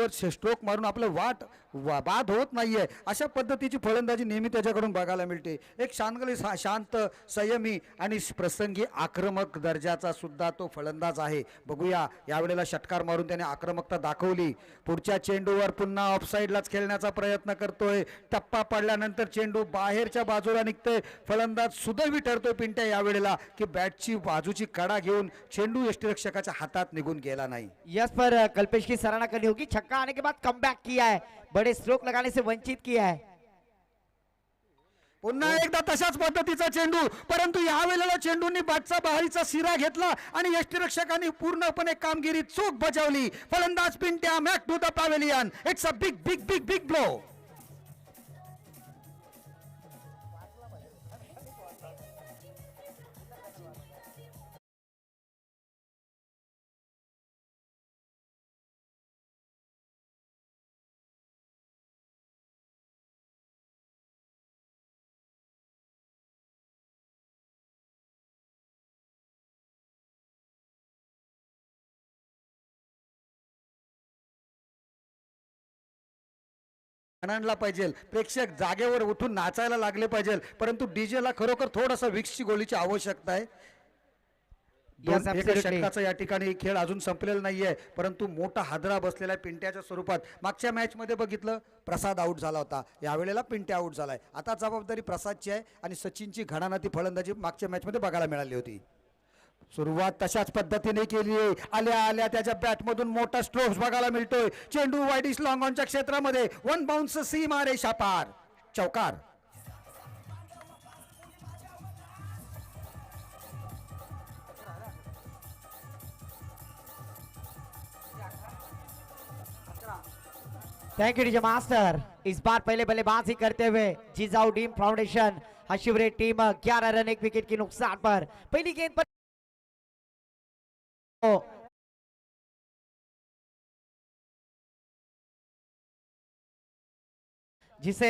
चेंडूवर स्ट्रोक मारून आपलं बाद होत नाहीये, अशा पद्धतीची फलंदाजी नेहमी त्याच्याकडून बघायला मिळते. एक शांत, संयमी आणि प्रसंगी आक्रमक दर्जाचा सुद्धा तो फलंदाज आहे. बघूया यावेळेला षटकार मारून त्याने आक्रमकता दाखवली. पुढच्या चेंडूवर पुन्हा ऑफसाईडलाच खेळण्याचा प्रयत्न करतोय. टप्पा पडल्यानंतर चेंडू बाहेरच्या बाजूला निघतोय. फलंदाज सुदैवी ठरतोय पिंट्या यावेळेला की बॅटची बाजूची कडा घेऊन चेंडू यष्टिरक्षकाच्या हातात निघून गेला नाही. यस पर कल्पेश की सराहना करनी होगी, छक्का आने के बाद कमबैक किया है, बड़े स्ट्रोक लगाने से वंचित किया है. पुन्हा एकदा तशाच पद्धतीचा चेंडू, परंतु यावेळेला चेंडूंनी बॅटचा बाहेरचा सिरा घेतला आणि यष्टिरक्षकांनी पूर्णपणे कामगिरी चूक बजावली. फलंदाज पिंट्या back to the pavilion. It's a big big big big blow. आनंदला पाहिजे, प्रेक्षक जागेवर उठून नाचायला लागले पाहिजे, परंतु डीजेला खरोखर थोडासा विक्सची गोळीची आवश्यकता आहे. षटकाचा या ठिकाणी खेळ अजून संपलेला नाहीये, परंतु मोठा हादरा बसलेला पिंट्याच्या स्वरूपात. मागच्या मॅच मध्ये बघितलं प्रसाद आउट झाला होता, यावेळेला पिंट्या आउट झालाय. आता जबाबदारी प्रसादची आहे आणि सचिनची घणानाती फलंदाजी मागच्या मॅच मध्ये बघायला मिळाली होती. सुरुवात तशाच पद्धतीने केली आहे. आल्या आल्या त्याच्या बॅटमधून मोठा स्ट्रोक्स बघायला मिळतोय. चेंडू वाईडिश लॉंग ऑनच्या क्षेत्रामध्ये वन बाउन्स सीमा रेषा पार, चौकार. Thank you DJ master. इस बार पहले बल्लेबाजी करते हुए Jijau team foundation Hashivare team 11 run 1 wicket के नुकसान पर पहली गेंद पर जिसे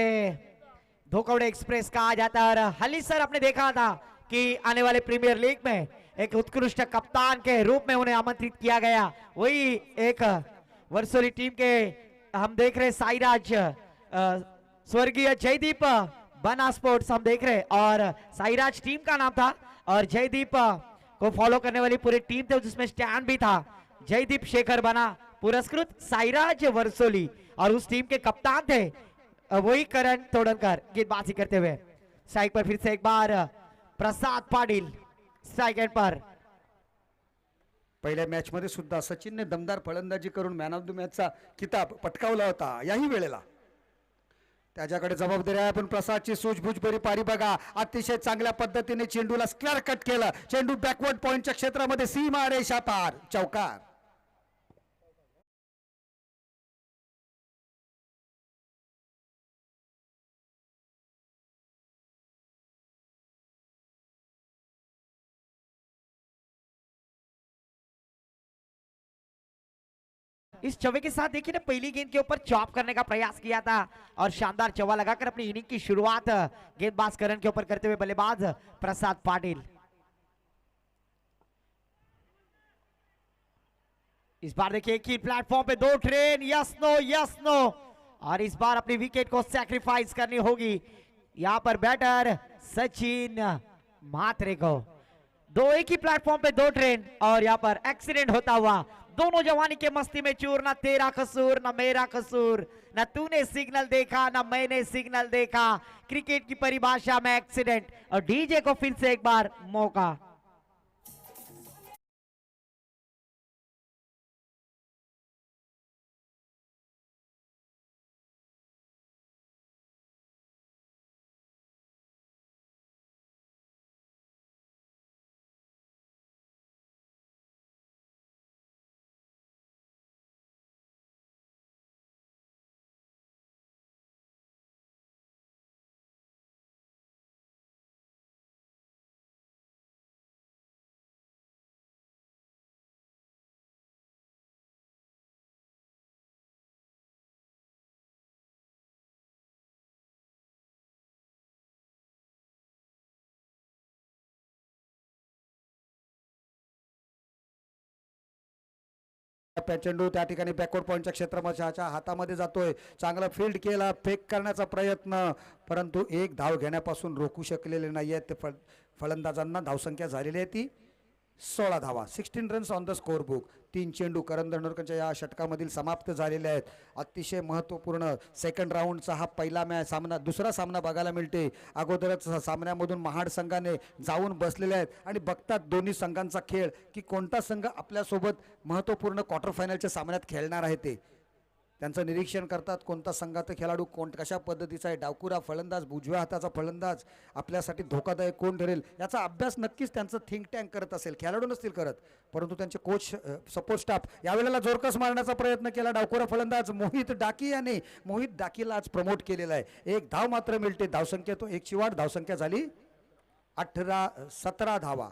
धोकौड़े एक्सप्रेस कहा जाता है. और हली सर आपने देखा था कि आने वाले प्रीमियर लीग में एक उत्कृष्ट कप्तान के रूप में उन्हें आमंत्रित किया गया. वही एक वर्सोली टीम के हम देख रहे साईराज, स्वर्गीय जयदीप बना स्पोर्ट्स हम देख रहे, और साईराज टीम का नाम था और जयदीप को फॉलो करने वाली पूरी टीम थे जिसमें स्टैंड भी था. जयदीप शेखर बना पुरस्कृत साईराज वर्सोली, और उस टीम के कप्तान थे वही करण तोड़नकर. गेंदबाजी करते हुए स्ट्राइक पर फिर से एक बार प्रसाद पाटिल स्ट्राइक एंड पर. पहिल्या मॅच मध्ये सुद्धा सचिनने दमदार फलंदाजी करून मॅन ऑफ द मॅचचा किताब पटकावला होता. याही वेळेला त्याच्याकडे जबाबदारी आहे, पण प्रसादची सूझबूझ बरी पारी बघा. अतिशय चांगल्या पद्धतीने चेंडूला स्क्वेअर कट केलं. चेंडू बॅकवर्ड पॉइंटच्या क्षेत्रामध्ये सीमा रेषा पार, चौकार. इस चौवे के साथ देखिए ना, पहली गेंद के ऊपर चॉप करने का प्रयास किया था और शानदार चौवा लगाकर अपनी इनिंग की शुरुआत गेंदबाज करण के ऊपर करते हुए बल्लेबाज प्रसाद पाटिल. इस बार देखिए एक ही प्लेटफॉर्म पे दो ट्रेन, यस नो, और इस बार अपनी विकेट को सैक्रिफाइस करनी होगी. यहां पर बैटर सचिन म्हात्रे को. दो एक ही प्लेटफॉर्म पे दो ट्रेन और यहां पर एक्सीडेंट होता हुआ. दोनों जवानी के मस्ती में चूर, ना तेरा कसूर ना मेरा कसूर, ना तूने सिग्नल देखा ना मैंने सिग्नल देखा. क्रिकेट की परिभाषा में एक्सीडेंट. और डीजे को फिर से एक बार मौका. चेंडू त्या ठिकाणी बॅकवर्ड पॉईंटच्या क्षेत्ररक्षकाच्या हातामध्ये जातोय. चांगला फील्ड केला, फेक करण्याचा प्रयत्न, परंतु एक धाव घेण्यापासून रोखू शकलेले नाही आहेत ते फलंदाजांना. धावसंख्या झालेली आहे ती 16 धावा, 16 runs on the score book. 3 चेंडू करण धनोरकरच्या या षटकामधील समाप्त झालेले आहेत. अतिशय महत्त्वपूर्ण सेकंड राऊंडचा हा पहिला सामना, दुसरा सामना बघायला मिळते. अगोदरच सामन्यामधून महाड संघाने जाऊन बसलेले आहेत आणि बघतात दोन्ही संघांचा खेळ की कोणता संघ आपल्यासोबत महत्त्वपूर्ण क्वार्टर फायनलच्या सामन्यात खेळणार आहे. ते त्यांचं निरीक्षण करतात. कोणता संघाचा खेळाडू कशा पद्धतीचा आहे, डावकुरा फलंदाज, उजव्या हाताचा फलंदाज आपल्यासाठी धोकादायक कोण ठरेल याचा अभ्यास नक्कीच त्यांचं थिंक टँक करत असेल. खेळाडू नसतील करत, परंतु त्यांचे कोच, सपोर्ट स्टाफ यावेळेला जोरकस मारण्याचा प्रयत्न केला. डावकुरा फलंदाज मोहित डाकी याने मोहित डाकीला आज प्रमोट केलेला आहे. एक धाव मात्र मिळते. धावसंख्या तो एक वाढ, धावसंख्या झाली 17 धावा.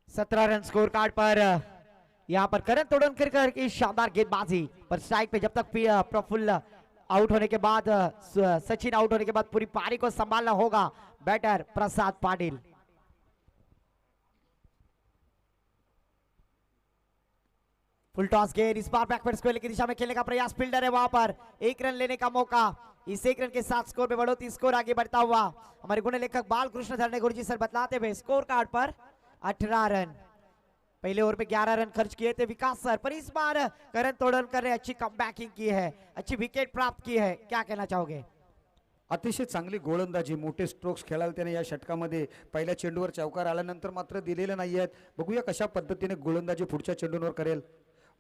17 रन स्कोर कार्ड पर यहाँ पर करण तोड़नकर की शानदार गेंदबाजी पर स्ट्राइक पे जब तक प्रफुल्ल आउट होने के बाद, सचिन आउट होने के बाद पूरी पारी को संभालना होगा बैटर प्रसाद पाटिल. फुल टॉस गेंद इस बार बैकवर्ड स्क्वायर की दिशा में खेलने का प्रयास. फील्डर है वहां पर, 1 रन लेने का मौका. इस 1 रन के साथ स्कोर पे बढ़ोतरी, स्कोर आगे बढ़ता हुआ हमारे गुण लेखक बालकृष्ण धरने गुरुजी सर बतलाते हुए स्कोर कार्ड पर 18 रन. पहले ओवर पे 11 रन खर्च किए थे विकास सर, पर इस बार करण तोड़नकर ने अच्छी कमबैकिंग की है, अच्छी विकेट प्राप्त की है. क्या कहना चाहोगे? अतिशय चांगली गोलंदाजी, मोठे स्ट्रोक्स खेळायला त्याने या षटकामध्ये पहिल्या चेंडूवर चौकार आल्यानंतर मात्र दिलेले नाही आहेत. बघूया कशा पद्धतीने गोलंदाजी पुढच्या चेंडूंवर करेल.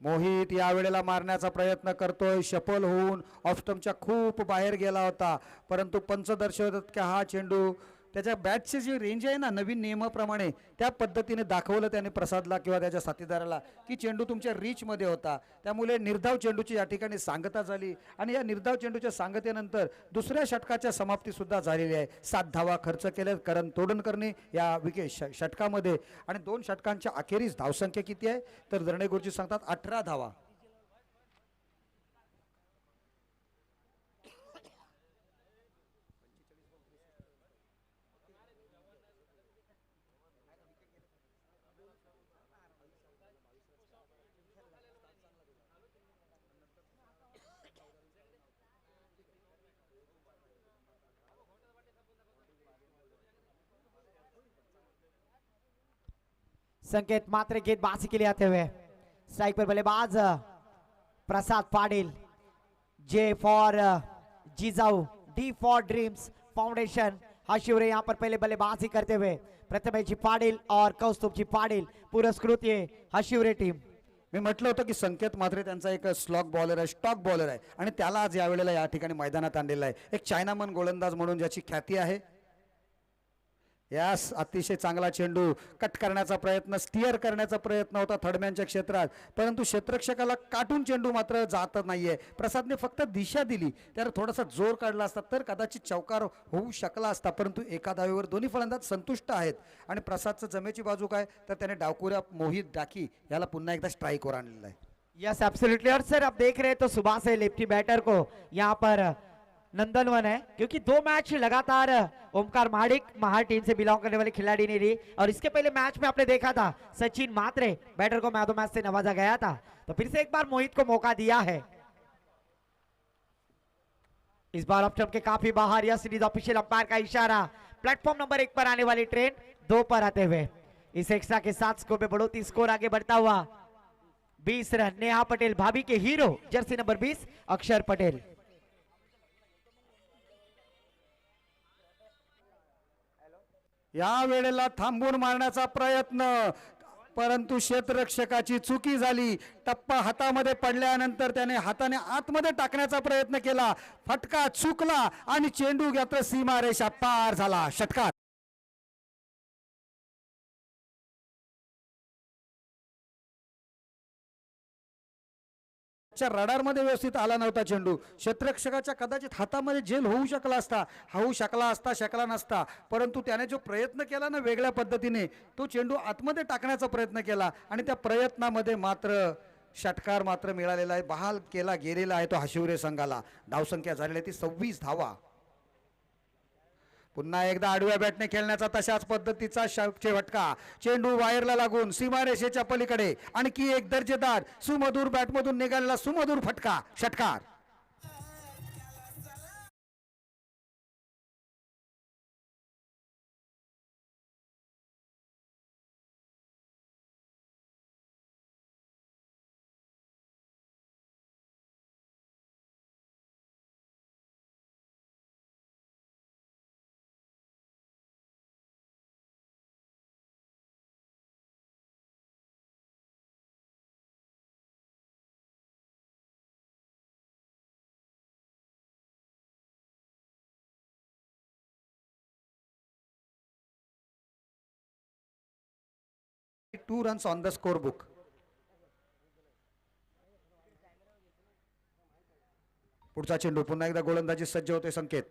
मोहित या वेळेला मारण्याचा प्रयत्न करतोय. सफल होऊन ऑफ स्टंपच्या खूप बाहेर गेला होता, परंतु पंच दर्शवतात की हा चेंडू त्याच्या बॅटची जी रेंज आहे ना, नवीन नियमाप्रमाणे त्या पद्धतीने दाखवलं त्याने प्रसादला किंवा त्याच्या साथीदाराला की चेंडू तुमच्या रीचमध्ये होता. त्यामुळे निर्धाव चेंडूची या ठिकाणी सांगता झाली आणि या निर्धाव चेंडूच्या सांगतेनंतर दुसऱ्या षटकाच्या समाप्ती सुद्धा झालेली आहे. 7 धावा खर्च केल्या करण तोडणकरने या विकेट षटकामध्ये आणि 2 षटकांच्या अखेरीस धावसंख्या किती आहे तर दरणे गुरुजी सांगतात 18 धावा. संकेत मात्र गेंदबाजी के लिए आते हुए स्ट्राइक पर बल्लेबाज Prasad Patil. J for Jijau, D for dreams foundation हा शिवरे यहाँ पर पहले बल्लेबाजी करते हुए प्रथमेशजी पाटिल और कौस्तुभजी पाटिल पुरस्कृत ये हा शिवरे टीम. मी म्हटलं होतं की संकेत मात्रे त्यांचा एक स्लॉग बॉलर आहे, स्टॉक बॉलर आहे आणि त्याला आज यावेळेला या ठिकाणी मैदानात आणलेला आहे. एक चायनामन गोलंदाज म्हणून ज्याची ख्याती आहे. यास अतिशय चांगला चेंडू कट करण्याचा प्रयत्न, स्टिअर करण्याचा प्रयत्न होता थडम्यांच्या क्षेत्रात, परंतु क्षेत्ररक्षकाला काटून चेंडू मात्र जात नाहीये. प्रसादने फक्त दिशा दिली, त्यावर थोडासा जोर काढला असता तर कदाचित चौकार होऊ शकला असता, परंतु एका धावेवर दोन्ही फलंदाज संतुष्ट आहेत. आणि प्रसादचं जमेची बाजू काय तर त्याने डावकुऱ्या मोहित डाकी याला पुन्हा एकदा स्ट्राईकवर आणलेला आहे. Yes absolutely. और सर आप देख रहे हैं तो सुबह से लेफ्टी बैटर को यहाँ पर नंदनवन है, क्योंकि 2 मैच लगातार ओमकार महाडिक महार टीम से बिलोंग करने वाले खिलाड़ी ने ली. और इसके पहले मैच में आपने देखा था सचिन मात्रे बैटर को मैच मैच से नवाजा गया था, तो फिर से एक बार मोहित को मौका दिया है. इस बार ऑफ स्टंप के काफी बाहर. यह सीरीज ऑफिशियल अंपायर का इशारा. प्लेटफॉर्म नंबर 1 पर आने वाली ट्रेन 2 पर आते हुए इस एक्स्ट्रा के साथ स्कोर पे बढ़ोतरी, स्कोर आगे बढ़ता हुआ 20 रन. नेहा पटेल भाभी के हीरो जर्सी नंबर 20 अक्षर पटेल. या वेळेला थांबून मारण्याचा प्रयत्न, परंतु क्षेत्ररक्षकाची चुकी झाली. टप्पा हातामध्ये पडल्यानंतर त्याने हाताने आतमध्ये टाकण्याचा प्रयत्न केला, फटका चुकला आणि चेंडू मात्र सीमारेषा पार झाला. षटकार रडार मध्ये व्यवस्थित आला नव्हता चेंडू. क्षेत्ररक्षकाच्या कदाचित हातामध्ये झेल होऊ शकला नसता, परंतु त्याने जो प्रयत्न केला ना वेगळ्या पद्धतीने, तो चेंडू आतमध्ये टाकण्याचा प्रयत्न केला आणि त्या प्रयत्नामध्ये मात्र षटकार मात्र मिळालेला आहे. बहाल केला गेलेला आहे तो हाशिवरे संघाला. धावसंख्या झालेली ती 26 धावा. पुन्हा एकदा आडव्या बॅटने खेळण्याचा तशाच पद्धतीचा फटका. चेंडू वायरला लागून सीमारेषेच्या पलीकडे आणखी एक दर्जेदार सुमधुर बॅटमधून निघालेला सुमधुर फटका, षटकार. Two runs on the scorebook. पुढचा चेंडू पुन्हा एकदा गोलंदाजी सज्ज होते संकेत.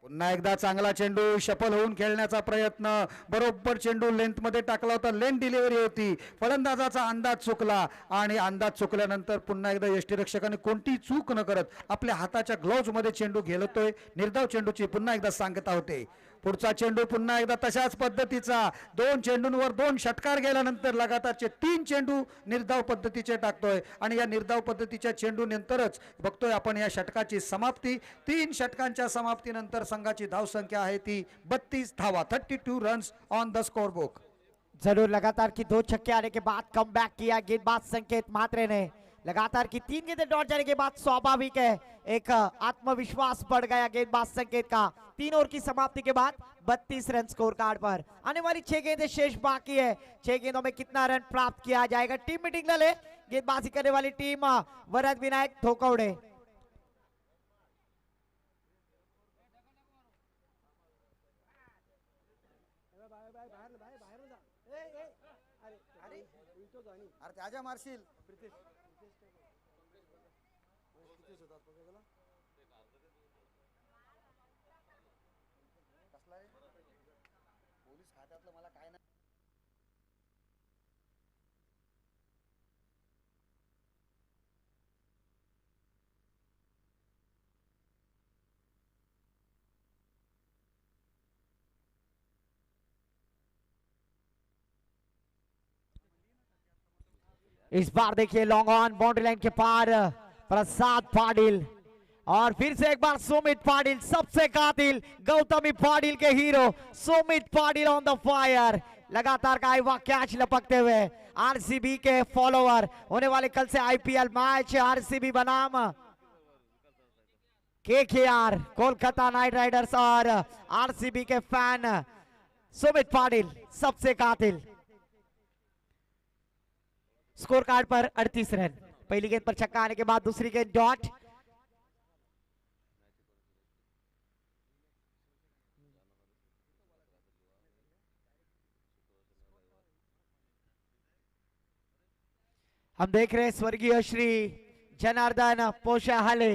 पुन्हा एकदा चांगला चेंडू शफल होऊन खेळण्याचा प्रयत्न. बरोबर चेंडू लेंथ मध्ये टाकला होता, लेंथ डिलिव्हरी होती. फलंदाजाचा अंदाज चुकला आणि अंदाज चुकल्यानंतर पुन्हा एकदा यष्टीरक्षकाने कोणती चूक न करत आपल्या हाताच्या ग्लोव्ज मध्ये चेंडू घेलतोय. निर्धाव चेंडूची पुन्हा एकदा सांगता होते. पुढचा चेंडू पुन्हा एकदा तशाच पद्धतीचा. 2 चेंडूंवर 2 षटकार गेल्यानंतर लगातारचे 3 चेंडू निर्धाव पद्धतीचे टाकतोय आणि या निर्धाव पद्धतीच्या चेंडू नंतरच बघतोय आपण या षटकाची समाप्ती. 3 षटकांच्या समाप्तीनंतर संघाची धावसंख्या आहे ती 32 धावा. 32 runs on the score book. जरूर लगातार की 2 छक्के आने के बाद कम बैक किया गेंदबाज संकेत म्हात्रे ने. लगातार की 3 गेंदें डॉट जाने के बाद स्वाभाविक है एक आत्मविश्वास बढ़ गया गेंदबाज संकेत का. 3 ओवर की समाप्ति के बाद 32 रन स्कोर कार्ड पर. आने वाली 6 गेंदें शेष बाकी है. 6 गेंदों में कितना रन प्राप्त किया जाएगा. टीम मीटिंग ले गेंदबाजी करने वाली टीम वरद विनायक धोकवड़े. आजा मारशील. पोलीस खात्यातलं मला काय नाही. इस बार देखिए लॉन्ग ऑन बाउंड्री लाइन के पार प्रसाद पाटिल और फिर से एक बार सुमित पाटिल सबसे कातिल गौतमी पाटिल के hero Sumit Patil on the fire. लगातार का आईवा कैच लपकते हुए आरसीबी के फॉलोअर होने वाले कल से आईपीएल मैच आरसीबी बनाम केकेआर कोलकाता नाइट राइडर्स और आरसीबी के फैन सुमित पाटिल सबसे कातिल. स्कोर कार्ड पर 38 रन. पहली गेंद पर छक्का आने के बाद दूसरी गेंद डॉट. हम देख रहे हैं स्वर्गीय श्री जनार्दन पोशाहाले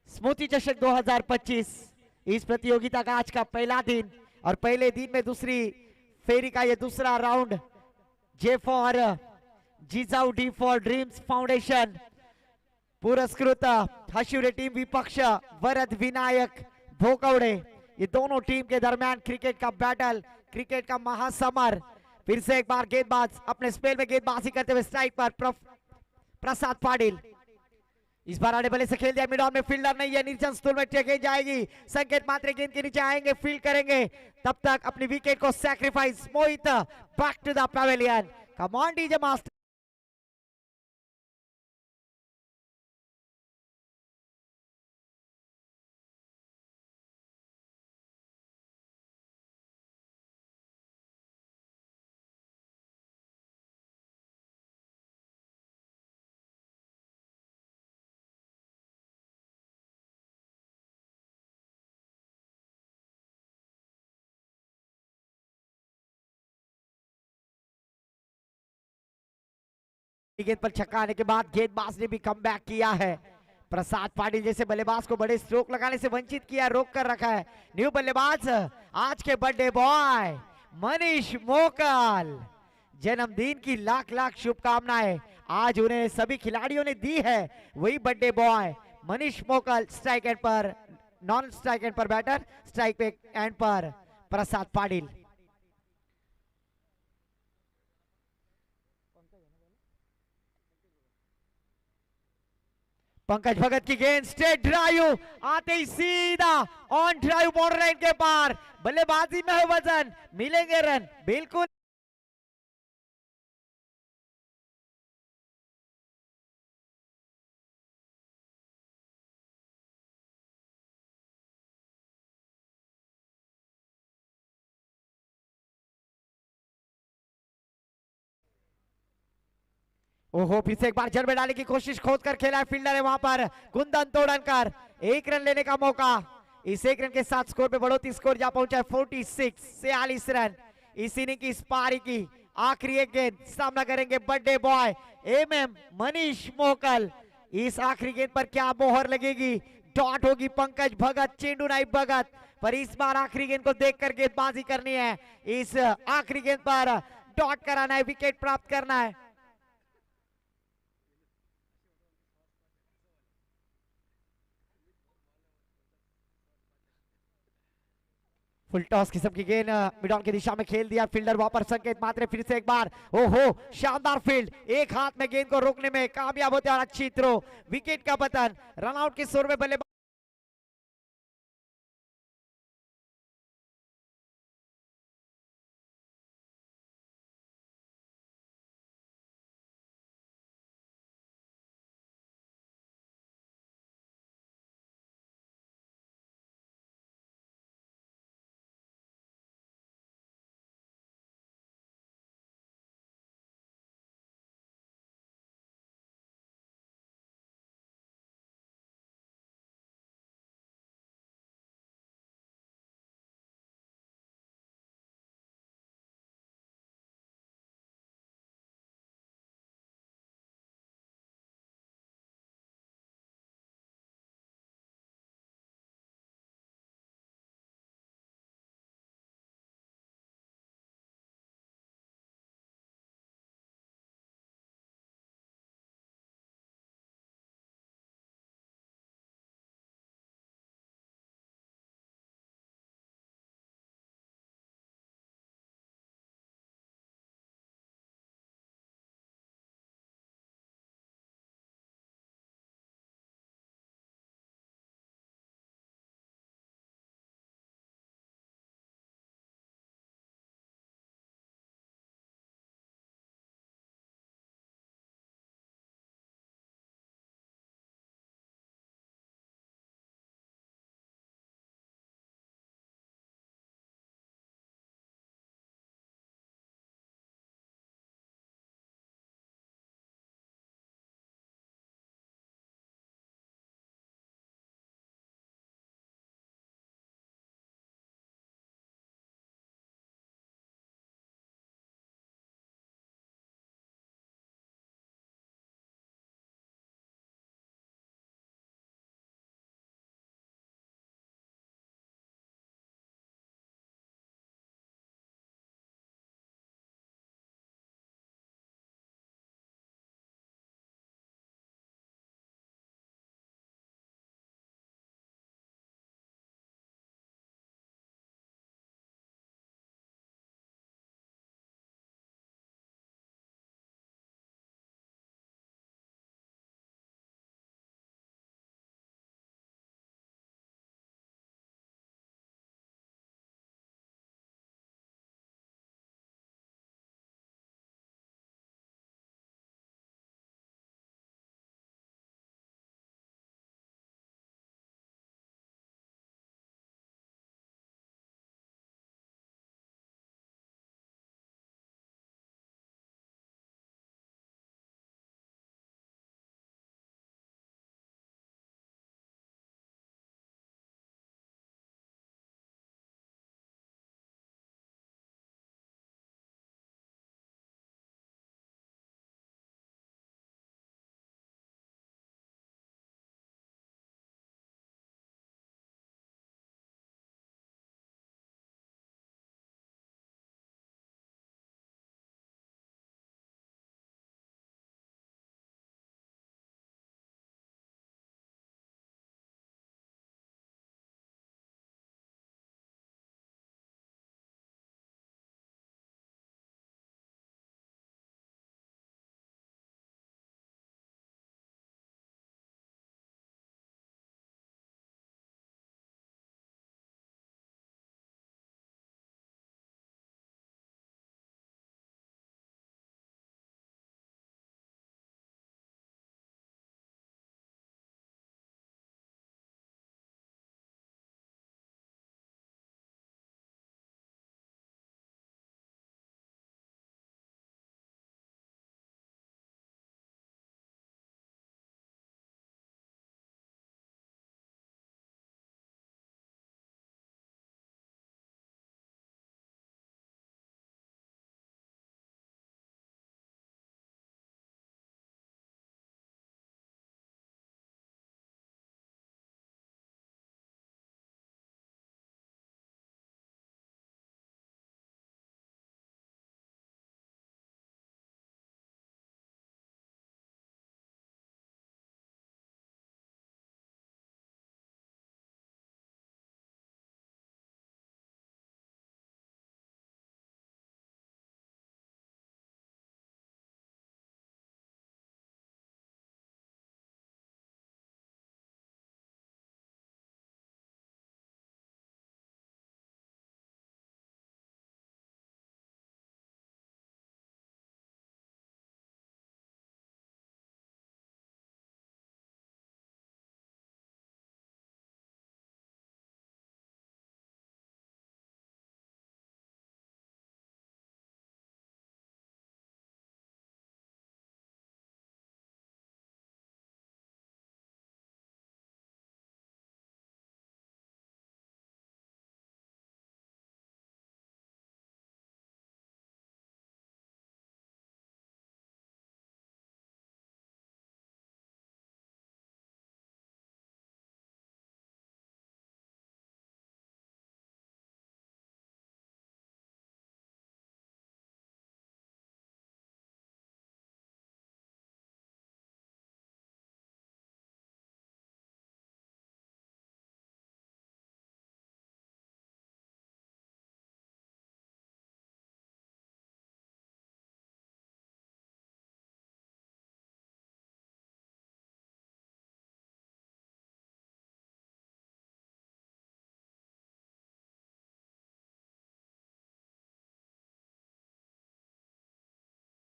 स्मृति चषक 2025. इस प्रतियोगिता का आज का पहला दिन और पहले दिन में दूसरी फेरी का यह दूसरा राउंड. जे for Jijau D for dreams foundation पुरस्कृत हशिवरे टीम विपक्ष वरद विनायक धोकवड़े. ये दोनों टीम के दरमियान क्रिकेट का बैटल, क्रिकेट का महासमर. फिर से एक बार गेंदबाज अपने स्पेल में गेंदबाजी करते हुए स्ट्राइक पर प्रसाद पाटिल. इस बार आने वाले से खेल दिया. मिड ऑन में फील्डर नहीं है. निर्जन स्टूल में टेके जाएगी. संकेत मात्रे गेंद के नीचे आएंगे, फील्ड करेंगे. तब तक अपनी विकेट को sacrifice. Mohit back to the pavilion. Come on DJ master. गेंद पर छक्का आने के बाद गेंदबाज ने भी कम बैक किया है. प्रसाद पाटिल जैसे बल्लेबाज को बड़े स्ट्रोक लगाने से वंचित किया, रोक कर रखा है. न्यू बल्लेबाज आज के बर्थडे बॉय मनीष मोकल. जन्मदिन की लाख लाख शुभकामनाएं आज उन्हें सभी खिलाड़ियों ने दी है. वही बर्थडे बॉय मनीष मोकल स्ट्राइक एंड पर नॉन स्ट्राइक एंड पर बैटर, स्ट्राइक पे एंड पर प्रसाद पाटिल। पंकज भगत की गेंद, स्ट्रेट ड्राइव, आते ही सीधा ऑन ड्राइव बॉर्डर लाइन के पार, बल्लेबाजी में है वजन, मिलेंगे रन बिल्कुल। ओहो, फिर से एक बार जड़ में डालने की कोशिश खोद कर खेला है फील्डर है वहां पर कुंदन तोड़नकर, एक रन लेने का मौका। इस एक रन के साथ स्कोर पे बढ़ोतरी, स्कोर जा पहुंचा है 46 रन। इस इनिंग की इस पारी की आखिरी एक गेंद, सामना करेंगे बर्थडे बॉय एमएम मनीष मोकल। इस आखिरी गेंद पर क्या मोहर लगेगी, डॉट होगी पंकज भगत, चेंडू नाइब भगत, पर इस बार आखिरी गेंद को देखकर गेंदबाजी करनी है। इस आखिरी गेंद पर डॉट कराना है, विकेट प्राप्त करना है। फुल टॉस किस्म की गेंद मिड ऑन की दिशा में खेल दिया फील्डर, वहां पर संकेत मात्रे, फिर से एक बार ओहो शानदार फील्ड, एक हाथ में गेंद को रोकने में कामयाब होते हैं और अच्छी थ्रो, विकेट का पतन, रनआउट के स्वर में बल्लेबाज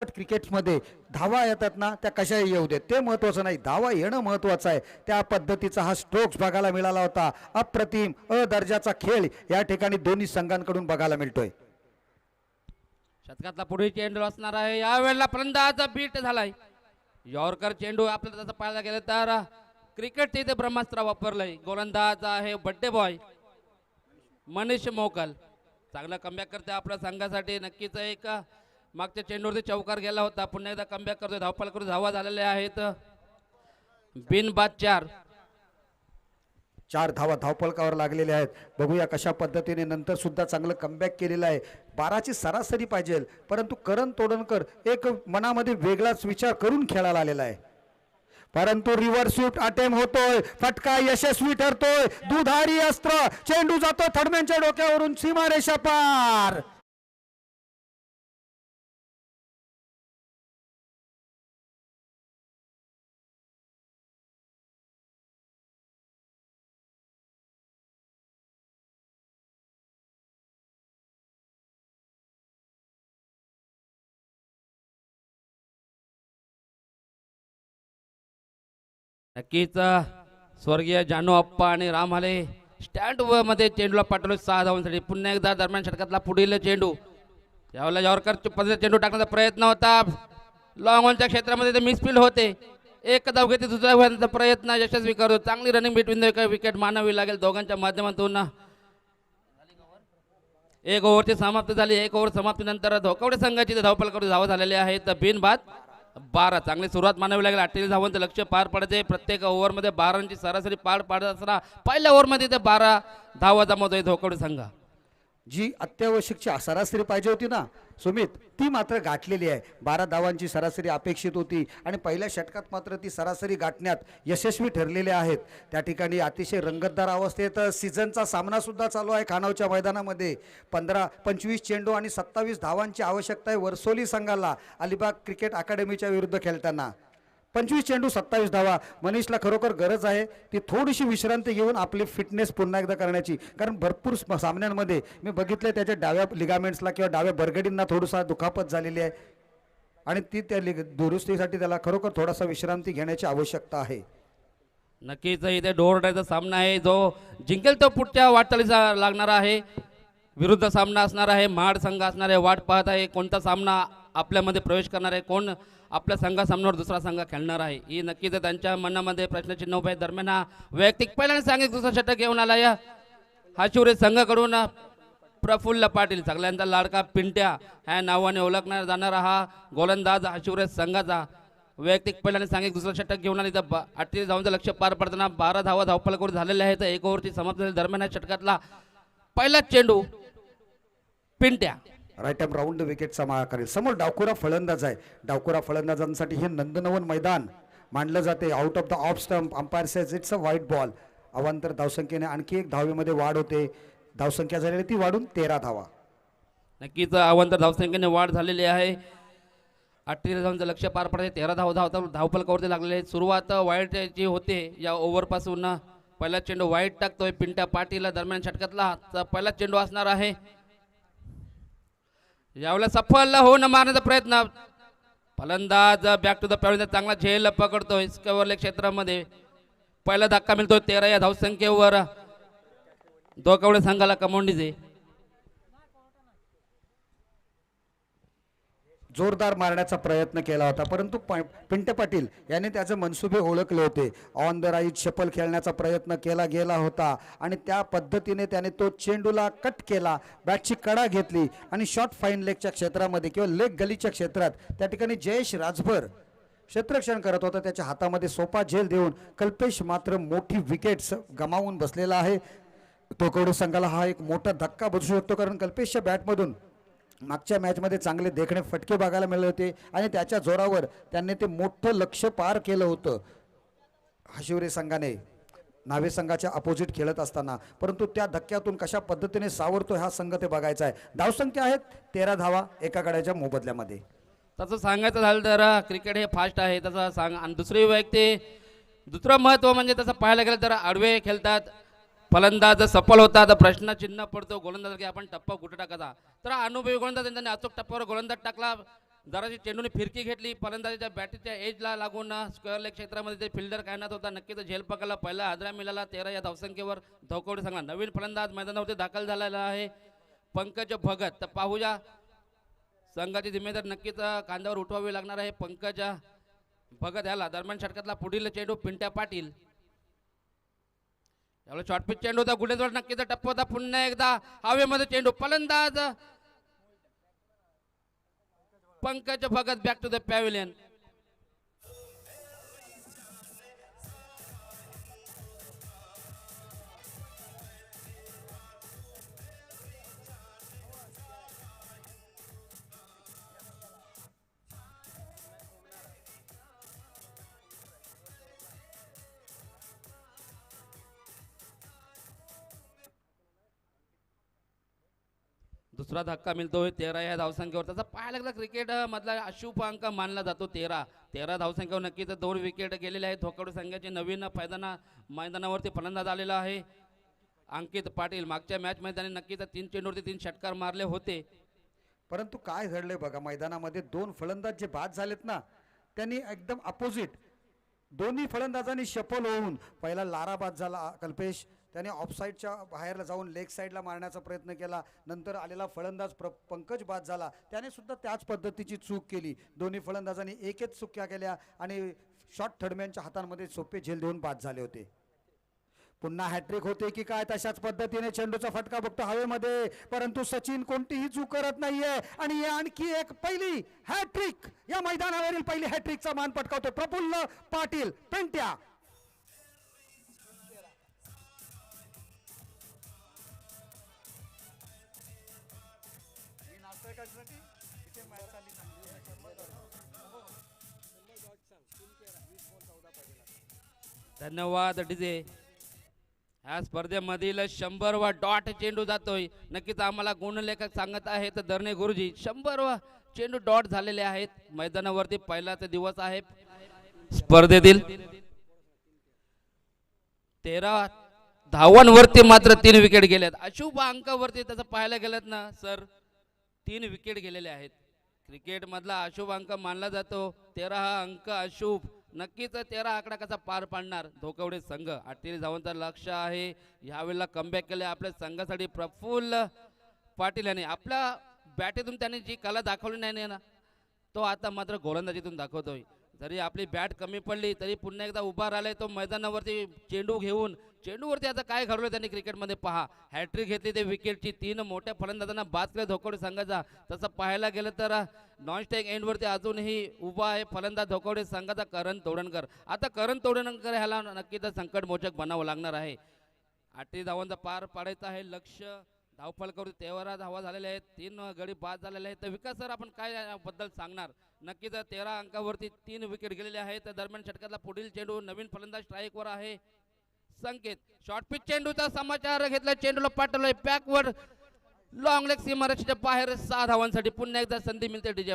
क्रिकेटमध्ये धावा येतात ना, त्या कशाही येऊ देत, ते महत्वाचं नाही, धावा येणं महत्वाचं आहे. त्या पद्धतीचा हा स्ट्रोक्स बघायला मिळाला होता. अप्रतिम दर्जाचा खेळ या ठिकाणी दोन्ही संघांकडून बघायला मिळतोय. शतकातला पुढे चेंडू असणार आहे. यावेळेला फलंदाज बीट झालाय. यॉर्कर चेंडू आपल्याला तसं पाहायला गेलं तर क्रिकेटचे इथे ब्रह्मास्त्र वापरलंय. गोलंदाज आहे बड्डे बॉय मनीष मोकल. चांगला कमबॅक करते आपल्या संघासाठी. नक्कीच एक मागच्या चेंडूवरती चौकार गेला होता, पुन्हा एकदा कमबॅक करतोय. धावफल करून धावा झालेल्या आहेत. बिनबाद 4. 4 धावा धावफलकावर लागलेल्या आहेत. बघूया कशा पद्धतीने नंतर सुद्धा चांगलं कमबॅक केलेलं आहे. 12ची सरासरी पाहिजे, परंतु करण तोडणकर एक मनामध्ये वेगळाच विचार करून खेळायला आलेला आहे. परंतु रिव्हर्स स्वीप अटेम्प्ट होतोय, फटका यशस्वी ठरतोय. दुधारी अस्त्र, चेंडू जातो थडम्यांच्या डोक्यावरून सीमारेषा पार. नक्कीच स्वर्गीय जानू अप्पा आणि राम हाले स्टँड मध्ये चेंडूला पाठवलं 6 धावांसाठी. पुन्हा एकदा दरम्यान षटकातला पुढील चेंडू. यावेळेला यॉर्कर पद्धतीने चेंडू टाकण्याचा प्रयत्न होता. लॉंग ऑनच्या क्षेत्रामध्ये ते मिसफील्ड होते. एक धाव घेते, दुसऱ्या धावांचा प्रयत्न यशस्वी करतो. चांगली रनिंग बिटवीन द विकेट मानावी लागेल दोघांच्या माध्यमातून. 1 ओव्हरची समाप्ती झाली. 1 ओव्हर समाप्तीनंतर धोकावडे संघाची धावफल करून धावा झालेल्या आहेत. बिनबाद 12. चांगली सुरुवात मानावी लागेल. 38 धावांचं लक्ष्य पार पडते. प्रत्येक ओव्हरमध्ये 12 रनची सरासरी पार पाडत असताना पहिल्या ओव्हरमध्ये ते 12 धावा जमवतोय धोकावडे संघ. जी अत्यावश्यकची सरासरी पाहिजे होती ना सुमित, ती मात्र गाठलेली आहे. 12 धावांची सरासरी अपेक्षित होती आणि पहिल्या षटकात मात्र ती सरासरी गाठण्यात यशस्वी ठरलेले आहेत. त्या ठिकाणी अतिशय रंगतदार अवस्थेत सीझनचा सामना सुद्धा चालू आहे खानावच्या मैदानामध्ये. 25 चेंडू आणि 27 धावांची आवश्यकता आहे वर्सोली संघाला अलिबाग क्रिकेट अकादमीच्या विरुद्ध खेळताना. 25 चेंडू 27 धावा. मनीषला खरोखर गरज आहे ती थोडीशी विश्रांती घेऊन आपली फिटनेस पुन्हा एकदा करण्याची, कारण भरपूर सामन्यांमध्ये मी बघितलं त्याच्या डाव्या लिगामेंट्सला किंवा डाव्या बरगडींना थोडंसं दुखापत झालेली आहे आणि ती त्या दुरुस्तीसाठी त्याला खरोखर थोडासा विश्रांती घेण्याची आवश्यकता आहे. नक्कीच इथे डोरडाचा सामना आहे. जो जिंकेल तो पुढच्या वाटचालीचा लागणार आहे. विरुद्ध सामना असणार आहे. महाड संघ असणार आहे. वाट पाहत आहे कोणता सामना आपल्यामध्ये प्रवेश करणार आहे, कोण आपल्या संघासामोर दुसरा संघ खेळणार आहे. ही नक्कीच त्यांच्या मनामध्ये प्रश्नचिन्ह उभे. दरम्यान हा वैयक्तिक पहिल्याने सांगित दुसरा षटक घेऊन आला या हाशिवरे संघाकडून. प्रफुल्ल पाटील सगळ्यांचा लाडका पिंट्या ह्या नावाने ओळखणार जाणारा हा गोलंदाज हाशिवरे संघाचा वैयक्तिक पहिल्याने सांगित दुसरा षटक घेऊन आले. 38 धावांचं लक्ष्य पार पडताना 12 धावा धावफलकावर झालेल्या आहेत. 1 ओव्हरची समाप्ती झाली. दरम्यान या षटकातला पहिला चेंडू पिंट्या राईट आर्म राऊंड विकेटचा मारा करेल. समोर डावखुरा फलंदाज आहे. डावखुरा फलंदाजांसाठी हे नंदनवन मैदान मानलं जाते. Out of the off stump umpire says it's a wide ball. अवांतर धावसंख्येने आणखी एक धावेमध्ये वाढ होते. धावसंख्या झालेली ती वाढून 13 धावा. नक्कीच अवांतर धावसंख्येने वाढ झालेली आहे. 38 धावांचं लक्ष्य पार पडते. 13 धावफलकावरती लागलेले आहेत. सुरुवात वाईटची होते या ओव्हरपासून. पहिला चेंडू वाईट टाकतोय पिंट्या पाटील. दरम्यान षटकातला पहिला चेंडू असणार आहे. यावेळेला सफल होऊन मारण्याचा प्रयत्न. फलंदाज बॅक टू द पॅड चांगला झेल पकडतोय स्कवरले क्षेत्रामध्ये. पहिला धक्का मिळतोय 13 या धावसंख्येवर. धोकावडे संघाला कमोंडीचे. जोरदार मारण्याचा प्रयत्न केला होता, परंतु पिंट्या पाटील याने त्याचे मनसुबे ओळखले होते. ऑन द राईट शपल खेळण्याचा प्रयत्न केला गेला होता आणि त्या पद्धतीने त्याने तो चेंडूला कट केला. बॅटची कडा घेतली आणि शॉर्ट फाईन लेगच्या क्षेत्रामध्ये किंवा लेग गलीच्या क्षेत्रात त्या ठिकाणी जयेश राजभर क्षेत्ररक्षण करत होता. त्याच्या हातामध्ये सोपा झेल देऊन कल्पेश मात्र मोठी विकेट्स गमावून बसलेला आहे. धोकावडे संघाला हा एक मोठा धक्का बसू शकतो, कारण कल्पेशच्या बॅटमधून मागच्या मॅचमध्ये चांगले देखणे फटके बघायला मिळाले होते आणि त्याच्या जोरावर त्यांनी ते मोठं लक्ष्य पार केलं होतं हाशिवरे संघाने नावे संघाच्या अपोजिट खेळत असताना. परंतु त्या धक्क्यातून कशा पद्धतीने सावरतो हा संघ ते बघायचा आहे. धावसंख्या आहेत 13 धावा एका गड्याच्या मोबदल्यामध्ये. तसं सांगायचं झालं तर क्रिकेट हे फास्ट आहे तसं सांग. आणि दुसरं महत्त्व म्हणजे तसं पाहायला गेलं तर आडवे खेळतात. फलंदाज सफल होता तर प्रश्न चिन्ह पडतो गोलंदाज की आपण टप्पा कुठे टाकायचा. तर अनुभवी गोलंदाज त्यांनी अचूक टप्प्यावर गोलंदाज टाकला. जराशी चेंडूने फिरकी घेतली, फलंदाजीच्या बॅटीच्या एजला लागून स्क्वेअर लेग क्षेत्रामध्ये ते फिल्डर काढण्यात होता. नक्कीच झेल पकडला, पहिला हादरा मिळाला. 13 या धावसंख्येवर धोकवडे संघ. नवीन फलंदाज मैदानावरती दाखल झालेला आहे पंकज भगत. तर पाहूया संघाची जिम्मेदारी नक्कीच कांद्यावर उठवावी लागणार आहे पंकज भगत याला. दरम्यान षटकातला पुढील चेंडू पिंट्या पाटील. यावेळी शॉर्ट पिच चेंडू होता, गुढेजवळ नक्कीच टप्पा होता. पुन्हा एकदा हवेमध्ये चेंडू, फलंदाज Pankaj Bhagat back to the pavilion. दुसरा धक्का मिळतोय 13 या धावसंख्येवर. त्याचा पाहायला लागला क्रिकेट मधला अशुभ अंक मानला जातो. 13 धावसंख्येवर नक्कीच 2 विकेट गेलेले आहेत. धोकावडे संघाचे नवीन मैदानावरती फलंदाज आलेला आहे अंकित पाटील. मागच्या मॅच मध्ये त्याने नक्कीच 3 चेंडूवरती 3 षटकार मारले होते. परंतु काय घडले बघा, मैदानामध्ये 2 फलंदाज जे बाद झालेत ना, त्यांनी एकदम अपोजिट दोन्ही फलंदाजांनी शफल होऊन, पहिला लारा बाद झाला कल्पेश, त्याने ऑफसाईडच्या बाहेर जाऊन लेग साईडला मारण्याचा प्रयत्न केला. नंतर आलेला फलंदाज पंकज बाद झाला, त्याने सुद्धा त्याच पद्धतीची चूक केली. दोन्ही फलंदाजांनी एकच चुक्या केल्या आणि शॉर्ट थर्डमॅनच्या हातांमध्ये सोपे झेल देऊन बाद झाले होते. पुन्हा हॅट्रिक होते की काय, तशाच पद्धतीने चेंडूचा फटका बघतो हवेमध्ये, परंतु सचिन कोणतीही चूक करत नाहीये आणि हे आणखी एक पहिली हॅट्रिक, या मैदानावरील पहिली हॅट्रिकचा मान पटकावतो प्रफुल्ल पाटील पेंट्या. धन्यवाद डीजे. ह्या स्पर्धेमधील 100 वा डॉट चेंडू जातोय. नक्कीच आम्हाला गुणलेखक सांगत आहेत दरणे गुरुजी, 100 वा चेंडू डॉट झालेले आहेत. मैदानावरती पहिलाच दिवस आहे स्पर्धेतील. 13 धावांवरती मात्र 3 विकेट गेलेत. अशुभ अंकावरती त्याचं पाहायला गेलं ना सर, 3 विकेट गेलेले आहेत. क्रिकेट मधला अशुभ अंक मानला जातो. 13 हा अंक अशुभ. नक्कीच 13 आकडा कसा पार पाडणार धोकवडे संघ. 38 धावांचं लक्ष आहे. यावेळेला कमबॅक केले आपल्या संघासाठी प्रफुल्ल पाटील यांनी. आपल्या बॅटीतून त्यांनी जी कला दाखवली नाही ना, तो आता मात्र गोलंदाजीतून दाखवतोय. जरी आपली बॅट कमी पडली तरी पुन्हा एकदा उभा राहिलाय तो मैदानावरती चेंडू घेऊन. चेंडूवरती आता काय घडलं त्यांनी क्रिकेटमध्ये पहा. हॅट्रिक घेतली ते विकेटची, 3 मोठ्या फलंदाजांना बाद केलं धोकवडे संघाचा. तसं पाहायला गेलं तर नॉन स्ट्राईक एंडवरती अजूनही उभा आहे फलंदाज धोकवडे संघाचा करण तोडणकर. आता करण तोडणकर ह्याला नक्कीच संकटमोचक बनावं लागणार आहे. 38 धावांचा पार पाडायचा आहे लक्ष. धावफल करून 13 धावा झालेल्या आहेत. 3 गडी बाद झालेले आहेत. तर विकास सर आपण काय याबद्दल सांगणार? नक्कीच 13 अंकावरती 3 विकेट गेलेले आहेत. दरम्यान षटकातला पुढील चेंडू, नवीन फलंदाज स्ट्राईकवर आहे संकेत. शॉर्ट पिच चेंडूचा समाचार घेतला, चेंडूला पाठवलाय बॅकवर्ड लॉंग लेग सीमारेषेच्या बाहेर. 6 धावांसाठी पुन्हा एकदा संधी मिळते डीजे.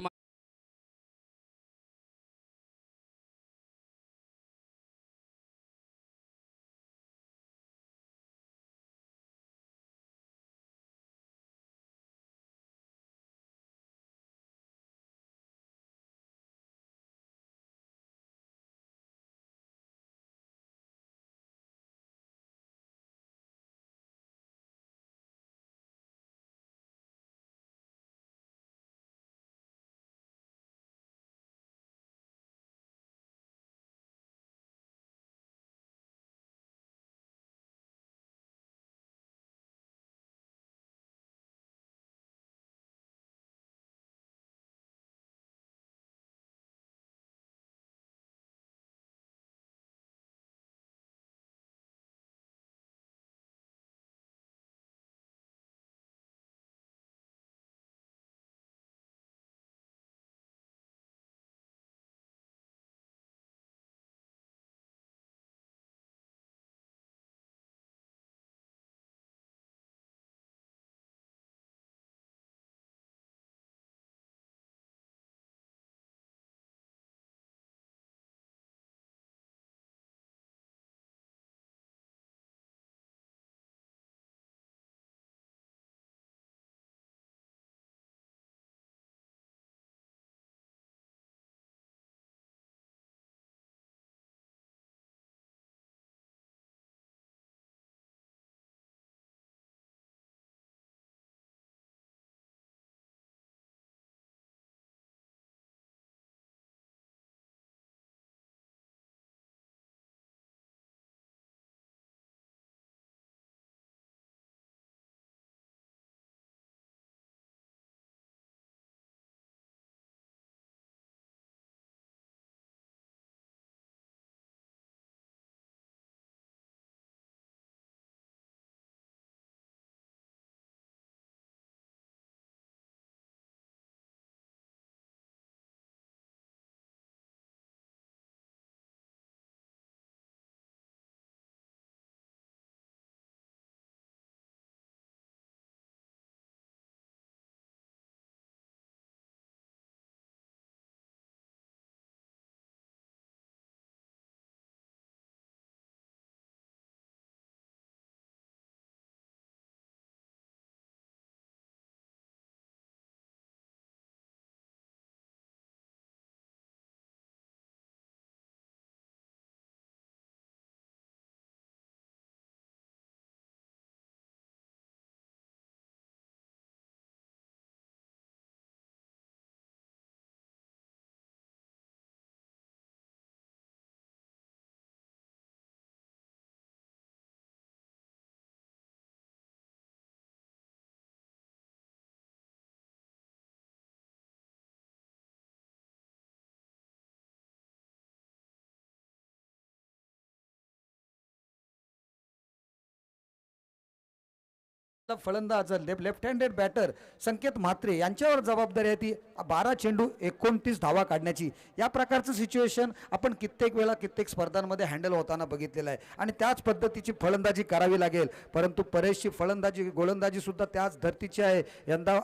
फलंदाज लेफ्ट हँडेड बॅटर संकेत म्हात्रे यांच्यावर जबाबदारी आहे ती 12 चेंडू 29 धावा काढण्याची. या प्रकारचं सिच्युएशन आपण कित्येक वेळा कित्येक स्पर्धांमध्ये हँडल होताना बघितलेलं आहे आणि त्याच पद्धतीची फलंदाजी करावी लागेल. परंतु परेशची फलंदाजी गोलंदाजी सुद्धा त्याच धर्तीची आहे. यंदा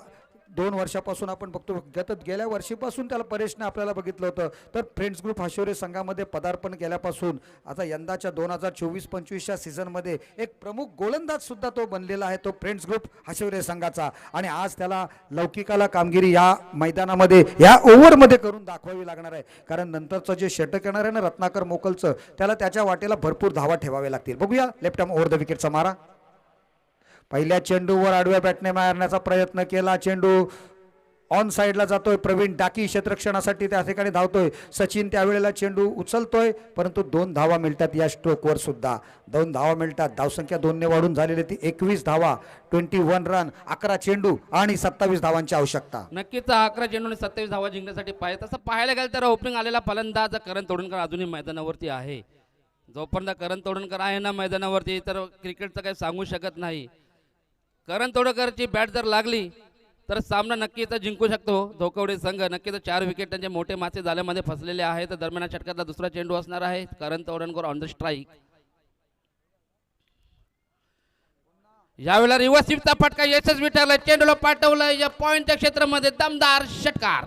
2 वर्षापासून आपण बघतो, गेल्या वर्षीपासून त्याला परेशने आपल्याला बघितलं होतं. तर फ्रेंड्स ग्रुप हाशोरे संघामध्ये पदार्पण केल्यापासून आता यंदाच्या 2024-25च्या सीझनमध्ये एक प्रमुख गोलंदाज सुद्धा तो बनलेला आहे, तो फ्रेंड्स ग्रुप हाशोरे संघाचा. आणि आज त्याला लौकिकाला कामगिरी या मैदानामध्ये या ओव्हरमध्ये करून दाखवावी लागणार आहे. कारण नंतरचं जे षटक येणार आहे ना रत्नाकर मोकलचं, त्याला त्याच्या वाटेला भरपूर धावा ठेवावे लागतील. बघूया लेफ्ट आर्म ओव्हर द विकेटचा मारा. पहिल्या चेंडूवर आडव्या बॅटने मारण्याचा प्रयत्न केला. चेंडू ऑन साइडला जातोय. प्रवीण डाकी क्षेत्ररक्षणासाठी त्या ठिकाणी धावतोय. सचिन त्यावेळेला चेंडू उचलतोय, परंतु 2 धावा मिळतात या स्ट्रोकवर सुद्धा. 2 धावा मिळतात. धावसंख्या 2 ने वाढून झालेली ती 21 धावा, 21 रन, 11 चेंडू आणि 27 धावांची आवश्यकता. नक्कीच 11 चेंडू आणि 27 धावा जिंकण्यासाठी पाहिजे. तसं पाहायला गेलं तर ओपनिंग आलेला फलंदाज करण तोडणकर अजूनही मैदानावरती आहे. जोपर्यंत करण तोडणकर आहे ना मैदानावरती, तर क्रिकेटचं काही सांगू शकत नाही. करण तोडकरची बॅट जर लागली तर सामना नक्कीच जिंकू शकतो. धोकवडे संघ नक्कीच 4 विकेट त्यांचे मोठे मासे जाल्यामध्ये फसलेले आहेत. दरम्यान षटकातला दुसरा चेंडू असणार आहे. करण तोडणकर ऑन द स्ट्राईक. यावेळेला रिव्हर्स स्वीपचा फटका यशस्वी ठरला. चेंडूला पाठवलं या पॉइंटच्या क्षेत्रामध्ये दमदार षटकार.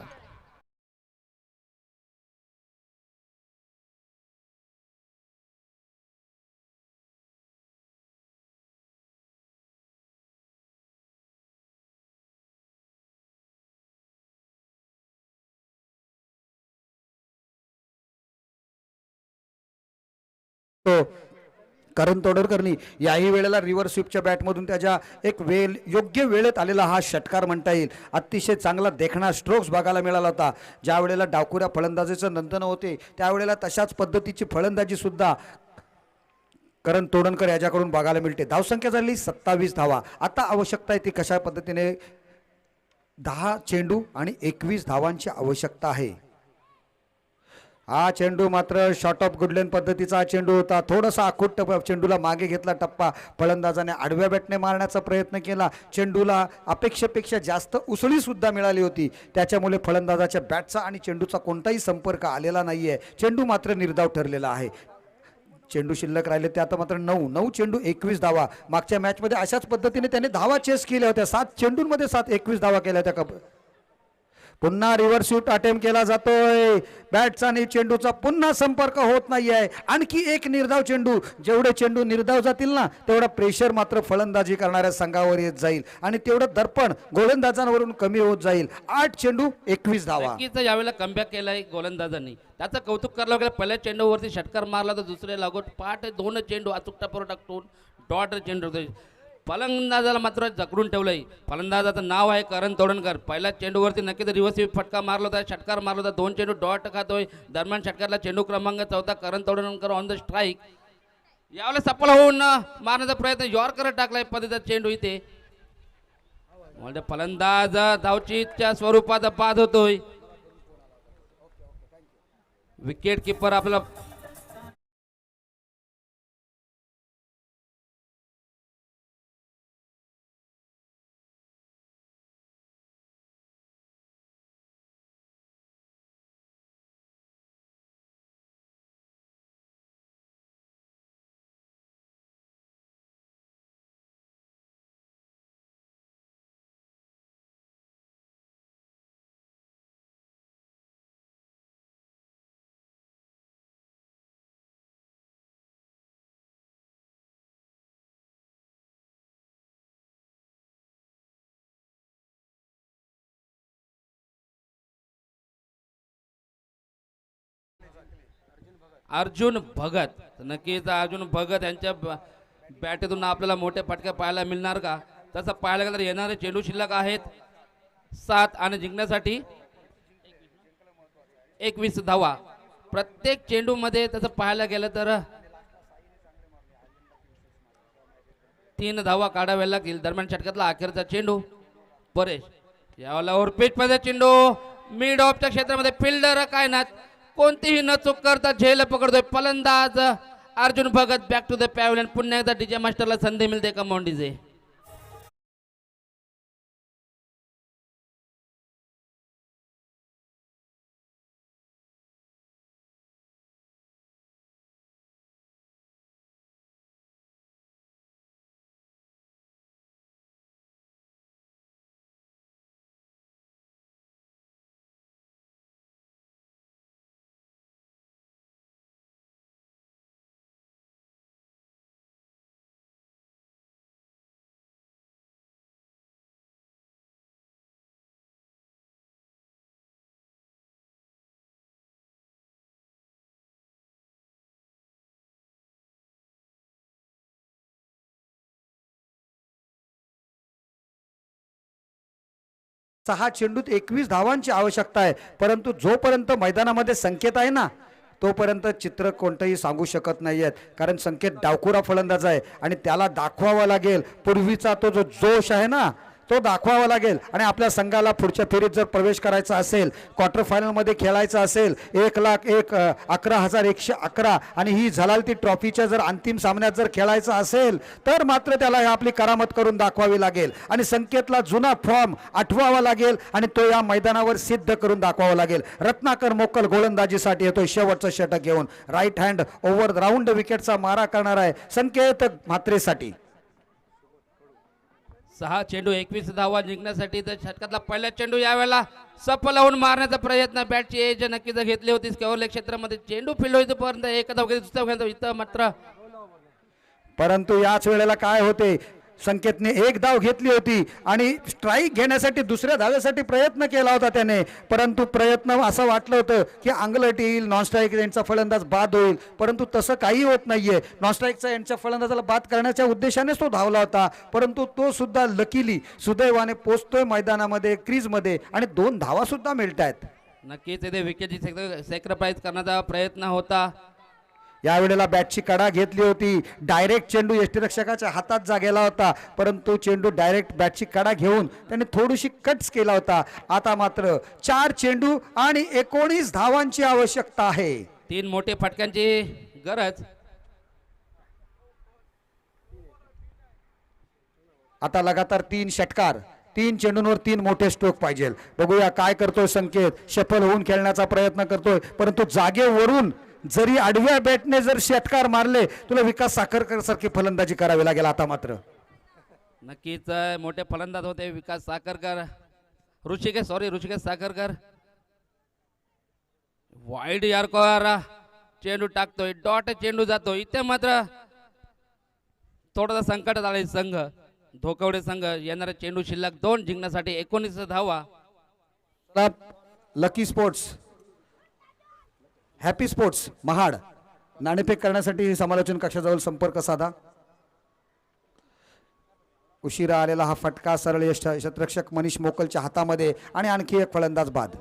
करण तोडकरनी याही वेळेला रिव्हर्स स्वीपच्या बॅटमधून त्याच्या एक योग्य वेळेत आलेला हा षटकार म्हणता येईल. अतिशय चांगला देखणा स्ट्रोक्स बघायला मिळाला होता. ज्या वेळेला डावखुऱ्या फलंदाजीचं नंदन होते त्यावेळेला तशाच पद्धतीची फलंदाजी सुद्धा करण तोडणकर याच्याकडून बघायला मिळते. धावसंख्या झाली 27 धावा. आता आवश्यकता आहे ती कशा पद्धतीने 10 चेंडू आणि 21 धावांची आवश्यकता आहे. हा चेंडू मात्र शॉर्ट ऑफ गुडलेन पद्धतीचा चेंडू होता. थोडासा आखूट चेंडूला मागे घेतला टप्पा. फलंदाजाने आडव्या बॅटने मारण्याचा प्रयत्न केला. चेंडूला अपेक्षेपेक्षा जास्त उसळी सुद्धा मिळाली होती. त्याच्यामुळे फलंदाजाच्या बॅटचा आणि चेंडूचा कोणताही संपर्क आलेला नाहीये. चेंडू मात्र निर्धाव ठरलेला आहे. चेंडू शिल्लक राहिले ते आता मात्र 9 चेंडू 21 धावा. मागच्या मॅचमध्ये अशाच पद्धतीने त्याने धावा चेस केल्या होत्या. 7 चेंडूंमध्ये 21 धावा केल्या होत्या. पुन्हा रिव्हर्स शूट अटेम्प्ट केला जातोय. बॅटचा आणि चेंडूचा पुन्हा संपर्क होत नाहीये. आणखी एक निर्धाव चेंडू. जेवढे चेंडू निर्धाव जातील ना तेवढा प्रेशर मात्र फलंदाजी करणाऱ्या संघावर येत जाईल आणि तेवढं दर्पण गोलंदाजांवरून कमी होत जाईल. 8 चेंडू 21 धावा. नक्कीच यावेळेला कमबॅक केलाय गोलंदाजांनी. त्याचं कौतुक करायला गेलं. पहिल्या चेंडूवरती षटकार मारला तर दुसरे लागोपाठ 2 चेंडू अचूक टप्प्यावर टाकून डॉट चेंडू. फलंदाजाला मात्र जकडून ठेवलंय. फलंदाजाचं नाव आहे करण तोडणकर. पहिल्या चेंडूवरती नक्कीच रिव्हर्स फटका मारला होता, षटकार मारला होता. 2 चेंडू डॉट खातोय. दरम्यान षटकारला चेंडू क्रमांक 14 करण तोडणकर ऑन द स्ट्राईक. यावेळेला सफल होऊन मारण्याचा प्रयत्न यॉर्कर टाकलाय पद्धतीचा चेंडू इथे. फलंदाज धावचीच्या स्वरूपात बाद होतोय. विकेट किपर आपला अर्जुन भगत. नक्कीच अर्जुन भगत यांच्या बॅटमधून आपल्याला मोठे फटके पाहायला मिळणार का? तसं पाहायला गेलं तर येणारे चेंडू शिल्लक आहेत 7 आणि जिंकण्यासाठी 21 धावा. प्रत्येक चेंडूमध्ये तसं पाहायला गेलं तर 3 धावा काढाव्या लागतील. दरम्यान षटकातला अखेरचा चेंडू परेश. यावेळेला ओव्हरपिच मध्ये चेंडू मिड ऑफच्या क्षेत्रामध्ये फिल्डर काय ना कोणतीही न चूक करता झेल पकडतोय फलंदाज Arjun Bhagat. Back to the pavilion. पुन्हा एकदा डीजे मास्टरला संधी मिळते का? डीजे 6 चेंडूत 21 धावांची आवश्यकता आहे, परंतु जोपर्यंत मैदानामध्ये संकेत आहे ना तोपर्यंत चित्र कोणतंही सांगू शकत नाहीयेत. कारण संकेत डावखुरा फलंदाज आहे आणि त्याला दाखवावा लागेल पूर्वीचा तो जो जोश आहे ना तो दाखवावा लागेल. आणि आपल्या संघाला पुढच्या फेरीत जर प्रवेश करायचा असेल, क्वार्टर फायनलमध्ये खेळायचं असेल, 1,11,111 आणि ही झलालती ट्रॉफीच्या जर अंतिम सामन्यात जर खेळायचं असेल तर मात्र त्याला आपली करामत करून दाखवावी लागेल आणि संकेतला जुना फॉर्म आठवावा लागेल आणि तो या मैदानावर सिद्ध करून दाखवावा लागेल. रत्नाकर मोकल गोलंदाजीसाठी येतोय शेवटचं षटक घेऊन. राईट हँड ओव्हर राऊंड विकेटचा मारा करणार आहे संकेत म्हात्रेसाठी. 6 चेंडू 21 धावा जिंकण्यासाठी तर षटकातला पहिला चेंडू यावेळेला सफल होऊन मारण्याचा प्रयत्न. बॅटची एज नक्कीच घेतली होती कव्हरलेग क्षेत्रामध्ये. चेंडू फिल्ड होईपर्यंत एक धाव घेतो दुसरा घेतो इथं मात्र. परंतु याच वेळेला काय होते, संकेतने एक धाव घेतली होती आणि स्ट्राईक घेण्यासाठी दुसऱ्या धावेसाठी प्रयत्न केला होता त्याने, परंतु प्रयत्न असं वाटलं होतं की अंगलट येईल, नॉन स्ट्राईक यांचा फलंदाज बाद होईल, परंतु तसं काही होत नाहीये. नॉन स्ट्राईकचा यांच्या फलंदाजाला बाद करण्याच्या उद्देशानेच तो धावला होता, परंतु तो सुद्धा लकीली सुदैवाने पोचतोय मैदानामध्ये क्रीजमध्ये आणि 2 धावा सुद्धा मिळत आहेत. नक्कीच इथे विकेटची सॅक्रिफाईस करण्याचा प्रयत्न होता. यावेळेला बॅटची कडा घेतली होती, डायरेक्ट चेंडू यष्टीरक्षकाच्या हातात जा गेला होता, परंतु चेंडू डायरेक्ट बॅटची कडा घेऊन त्याने थोडीशी कट्स केला होता. आता मात्र 4 चेंडू आणि 19 धावांची आवश्यकता आहे. 3 मोठे फटक्यांची गरज. आता लगातार 3 षटकार, 3 चेंडूंवर 3 मोठे स्ट्रोक पाहिजे. बघूया काय करतोय संकेत. सफल होऊन खेळण्याचा प्रयत्न करतोय, परंतु जागेवरून जरी आडव्या बॅटने जर षटकार मारले तुला विकास साखरकर सारखी फलंदाजी करावी लागेल. आता मात्र नक्कीच मोठे फलंदाज होते विकास साखरकर, ऋषिकेश साखरकर. वाईड यार्कर चेंडू टाकतोय, डॉट चेंडू जातो. इथे मात्र थोडासा संकटात आले संघ. धोकवडे संघ येणारा चेंडू शिल्लक 2 जिंकण्यासाठी 19 धावा. Lucky sports, happy sports Mahad नाणेफेक करण्यासाठी समालोचन कक्षाजवळ संपर्क साधा. उशिरा आलेला हा फटका सरळ यष्टीरक्षक मनीष मोकलच्या हातामध्ये आणि आणखी एक फलंदाज बाद.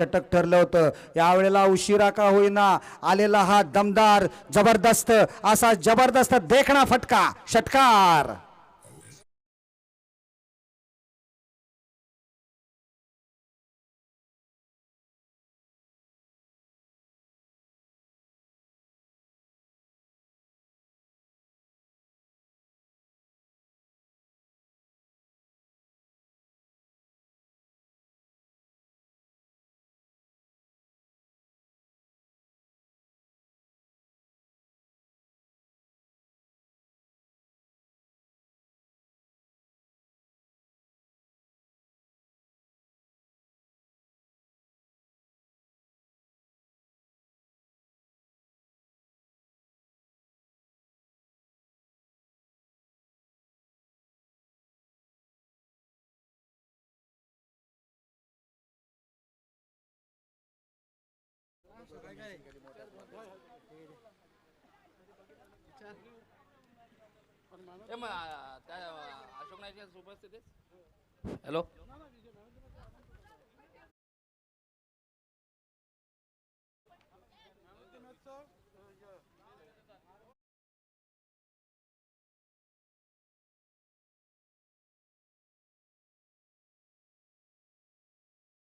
षटक ठरलं होतं. यावेळेला उशिरा का होईना आलेला हा दमदार जबरदस्त असा जबरदस्त देखणा फटका षटकार. अशोक नाईकच्या उपस्थितीत हॅलो